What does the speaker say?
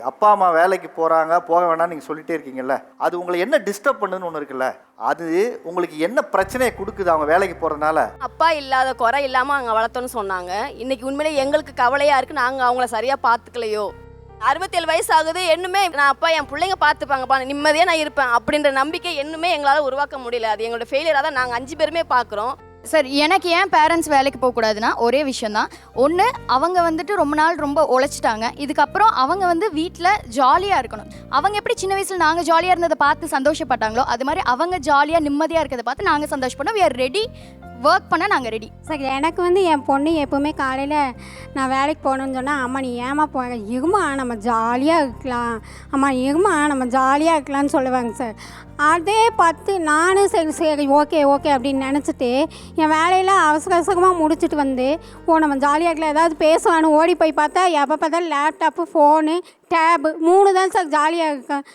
அப்பா அம்மா வேலைக்கு போகிறாங்க, போக வேணாம்னு நீங்கள் சொல்லிட்டே இருக்கீங்கல்ல, அது உங்களை என்ன டிஸ்டர்ப் பண்ணுன்னு ஒன்று இருக்குல்ல, அது உங்களுக்கு என்ன பிரச்சனையை கொடுக்குது அவங்க வேலைக்கு போகிறதுனால? அப்பா இல்லாத குறை இல்லாமல் அங்கே வளர்த்தோன்னு சொன்னாங்க. இன்னைக்கு உண்மையிலே எங்களுக்கு கவலையாக இருக்குது, நாங்கள் அவங்கள சரியாக பார்த்துக்கலையோ. 67 வயசு ஆகுது, இன்னுமே நான் அப்பா என் பிள்ளைங்க பார்த்துப்பாங்கப்பா, நிம்மதியாக நான் இருப்பேன் அப்படின்ற நம்பிக்கை இன்னுமே எங்களால் உருவாக்க முடியல. அது எங்களோட ஃபெயிலியராக தான் நாங்கள் 5 பேருமே பார்க்குறோம். சார், எனக்கு ஏன் பேரண்ட்ஸ் வேலைக்கு போகக்கூடாதுன்னா ஒரே விஷயந்தான். ஒன்று, அவங்க வந்துட்டு ரொம்ப நாள் ரொம்ப உழைச்சிட்டாங்க. இதுக்கப்புறம் அவங்க வந்து வீட்டில் ஜாலியாக இருக்கணும். அவங்க எப்படி சின்ன வயசில் நாங்கள் ஜாலியாக இருந்ததை பார்த்து சந்தோஷப்பட்டாங்களோ, அது மாதிரி அவங்க ஜாலியாக நிம்மதியாக இருக்கிறத பார்த்து நாங்கள் சந்தோஷப்பட்டோம். வி ஆர் ரெடி, ஒர்க் பண்ண நாங்கள் ரெடி. சார், எனக்கு வந்து என் பொண்ணு எப்போவுமே காலையில் நான் வேலைக்கு போகணுன்னு சொன்னால், அம்மா நீ ஏமா போக, இருமா நம்ம ஜாலியாக இருக்கலாம், அம்மா இருமா நம்ம ஜாலியாக இருக்கலாம்னு சொல்லுவாங்க சார். அதே பார்த்து நானும் சரி சரி ஓகே ஓகே அப்படின்னு நினச்சிட்டு என் வேலையெல்லாம் அவசர அவசரமாக முடிச்சுட்டு வந்து, நம்ம ஜாலியாக இருக்கலாம் ஏதாவது பேசுவான்னு ஓடி போய் பார்த்தா எப்போ பார்த்தாலும் லேப்டாப்பு, ஃபோனு, டேபு 3 தான் சார் ஜாலியாக இருக்கேன்.